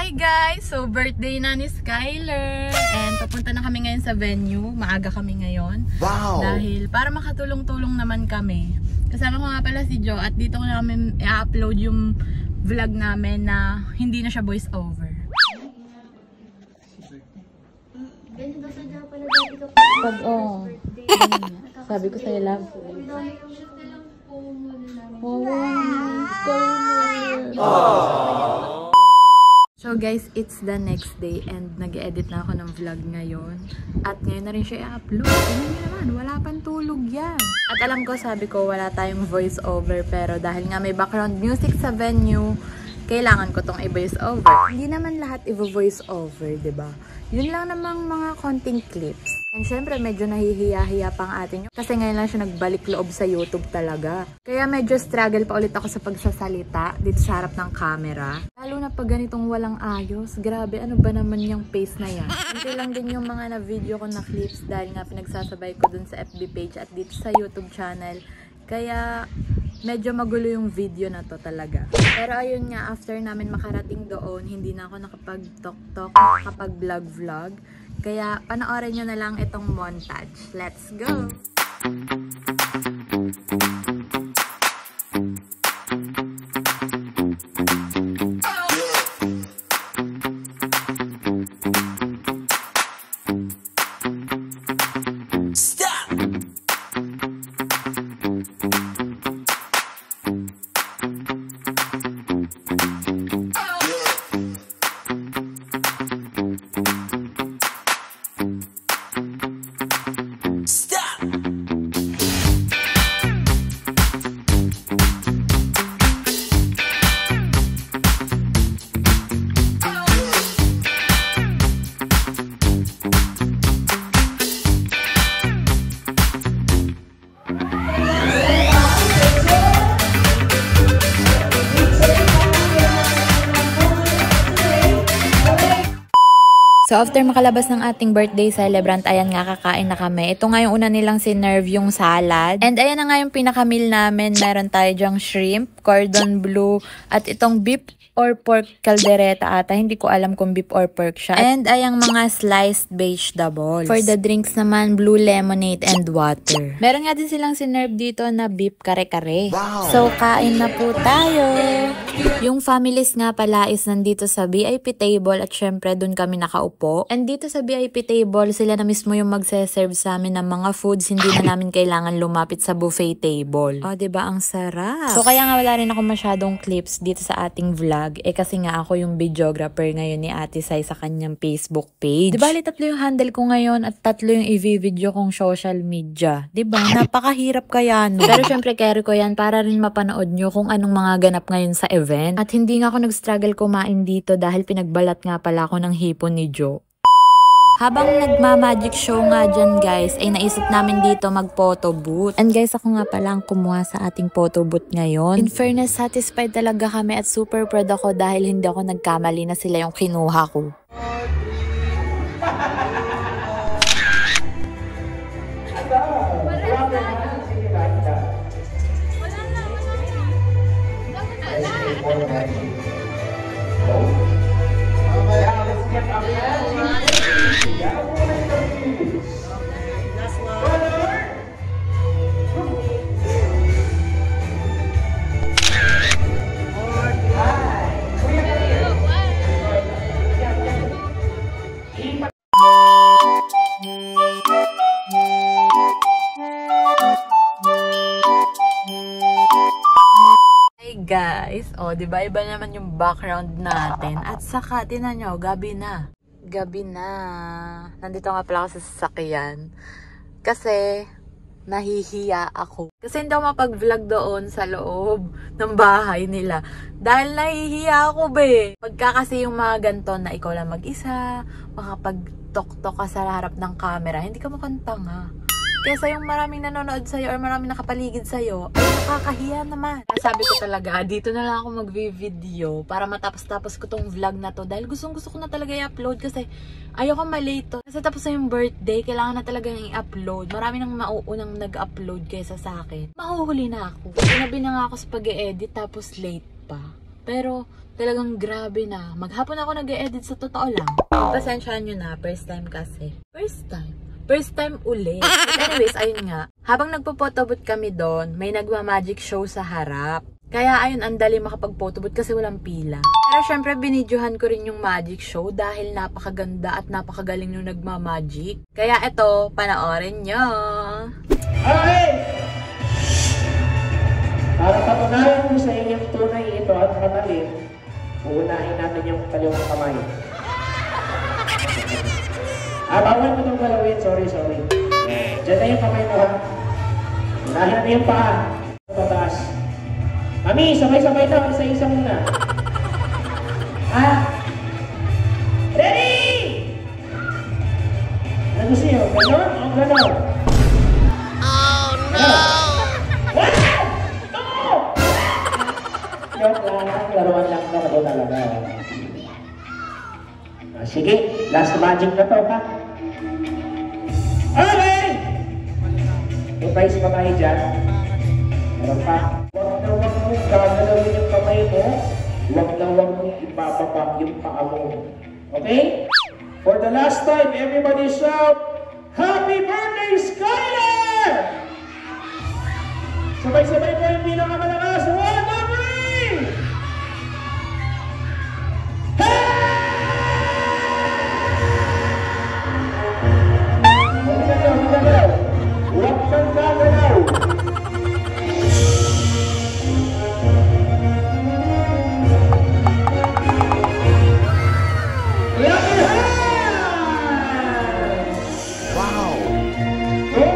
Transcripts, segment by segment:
Hi guys! So birthday na ni Skyler and papunta na kami ngayon sa venue. Maaga kami ngayon. Wow! Dahil para makatulong-tulong naman kami. Kasama ko nga pala si Jo at dito ko namin i-upload yung vlog namin na hindi na siya voice over. Pag sabi ko sa'yo love. So guys, it's the next day and nag-edit na ako ng vlog ngayon. At ngayon na rin siya i-upload. Tingnan niyo naman, wala pang tulog yan. At alam ko, sabi ko, wala tayong voice over. Pero dahil nga may background music sa venue, kailangan ko tong i-voice over. Hindi naman lahat i-voice over, diba? Yun lang namang mga konting clips. And syempre, medyo nahihiya-hiya pang atin yun. Kasi ngayon lang siya nagbalik loob sa YouTube talaga. Kaya medyo struggle pa ulit ako sa pagsasalita dito sa harap ng camera. Lalo na pag ganitong walang ayos. Grabe, ano ba naman yung face na yan? Hindi lang din yung mga na-video ko na clips dahil nga pinagsasabay ko dun sa FB page at dito sa YouTube channel. Kaya medyo magulo yung video na to talaga. Pero ayun nga, after namin makarating doon, hindi na ako nakapag-talk-talk, nakapag-vlog-vlog. Kaya panoorin nyo na lang itong montage. Let's go! So after makalabas ng ating birthday celebrant, ayan nga, kakain na kami. Ito nga yung una nilang sinerve, yung salad. And ayan na nga yung pinaka-meal namin. Meron tayo dyang shrimp, cordon bleu, at itong beef or pork caldereta ata. Hindi ko alam kung beef or pork siya. And ayang mga sliced vegetables. For the drinks naman, blue lemonade and water. Meron nga din silang sinerve dito na beef kare-kare. Wow. So kain na po tayo. Yung families nga pala is nandito sa VIP table at syempre dun kami nakaupo. And dito sa VIP table, sila na mismo yung magse-serve sa amin ng mga foods. Hindi na namin kailangan lumapit sa buffet table. Oh, diba? Ang sarap. So kaya nga wala rin ako masyadong clips dito sa ating vlog. Kasi nga ako yung videographer ngayon ni Ate Sai sa kanyang Facebook page. Diba, tatlo yung handle ko ngayon at tatlo yung i-video kong social media. Diba? Napakahirap kaya no? Pero syempre carry ko yan para rin mapanood nyo kung anong mga ganap ngayon sa event. At hindi nga ako nag-struggle kumain dito dahil pinagbalat nga pala ako ng hipon ni Jo. Habang nagma-magic show nga dyan guys, ay naisip namin dito mag-photo booth. And guys, ako nga pala ang kumuha sa ating photo booth ngayon. In fairness, satisfied talaga kami at super proud ako dahil hindi ako nagkamali na sila yung kinuha ko. Guys, oh, di ba iba naman yung background natin? At saka, tinan nyo, gabi na. Gabi na. Nandito nga pala ako sa sasakyan. Kasi, nahihiya ako. Kasi hindi ako mapag-vlog doon sa loob ng bahay nila. Dahil nahihiya ako, be. Pagka kasi yung mga ganito na ikaw lang mag-isa, makapag-tok-tok ka sa harap ng camera, hindi ka mukhang tanga. Kesa yung maraming nanonood sa'yo or maraming nakapaligid sa'yo, ay nakakahiya naman. Sabi ko talaga, dito na lang ako mag-video para matapos-tapos ko tong vlog na to. Dahil gustong-gusto ko na talaga i-upload kasi ayoko malate to. Kasi tapos na yung birthday, kailangan na talaga i-upload. Marami nang mauunang nag-upload kaysa sa akin. Mahuhuli na ako. Sinabi na nga ako sa pag-e-edit tapos late pa. Pero talagang grabe na. Maghapon ako nag-e-edit sa totoo lang. Pasensyahan nyo na, first time kasi. First time ulit. But anyways, ayun nga. Habang nagpo-photobooth kami doon, may nagma-magic show sa harap. Kaya ayun, ang dali makapag-photobooth kasi walang pila. Pero syempre, binidyohan ko rin yung magic show dahil napakaganda at napakagaling nung nagma-magic. Kaya ito, panoorin nyo. Okay! Para patunayan mo sa inyong tunay ito at matalin, uunahin natin yung kaliwang kamay. Bawal mo itong galawin. Sorry. Diyan na yung kamay mo, ha? Unahin natin yung paa. Pataas. Mami, sabay-sabay na. Isa-isa muna. Ready! Ano gusto nyo? Ganon o ganon? Oh, no! One! Two! Joke lang. Laruan lang na ito talaga. Sige, last magic na to, ha? Okay! May price pa tayo dyan. Meron pa. Huwag na huwag mong gagalawin yung kamay mo. Huwag na huwag mong ibababa yung paa mo. Okay? For the last time, everybody shout, Happy Birthday, Skyler! Sabay-sabay ko yung pinakamalakas. 1, 2, 3! Huwag kang gagalaw! Clap your hands! Wow! Go!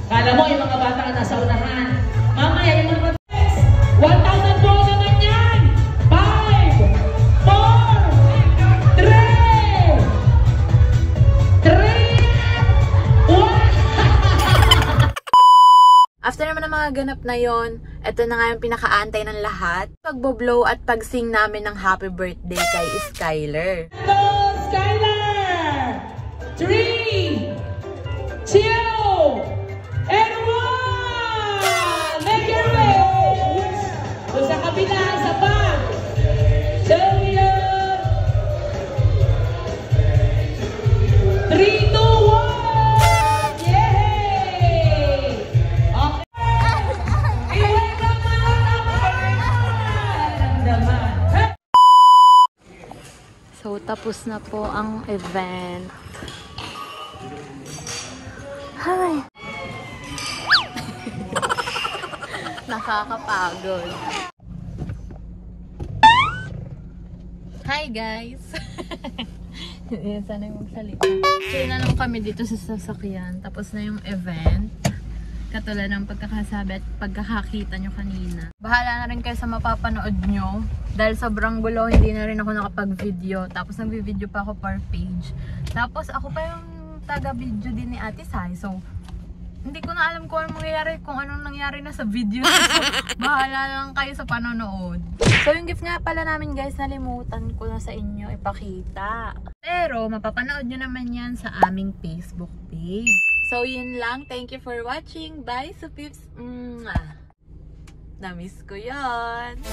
Kala mo yung mga bata na nasa unahan. Mamaya yung mga bata. 1,000 po naman yan! 5, 4, 3, 1! After naman ng mga ganap na yon, ito na nga yung pinakaantay ng lahat. Pagbo-blow at pag-sing namin ng happy birthday kay Skyler. Hello, Skyler! 3, 2, and 1! Make your way! So, sa kabila, sa back. Show me up! 3, 2, 1! Yay! Okay. So, tapos na po ang event. Hi! Nakakapagod. Hi guys! Yan, sana yung magsalita. So, yun na lang kami dito sa sasakyan. Tapos na yung event. Katulad ng pagkakasabi at pagkakakita nyo kanina. Bahala na rin kayo sa mapapanood nyo. Dahil sobrang gulo, hindi na rin ako nakapag-video. Tapos nag-video pa ako per page. Tapos ako pa yung taga-video din ni Ate Sai. So, hindi ko na alam kung anong mangyayari, kung anong nangyari na sa video. So, bahala lang kayo sa panonood. So, yung gift nga pala namin guys, nalimutan ko na sa inyo ipakita. Pero, mapapanood nyo naman yan sa aming Facebook page. So, yun lang. Thank you for watching. Bye, Supips! Na-miss ko yan.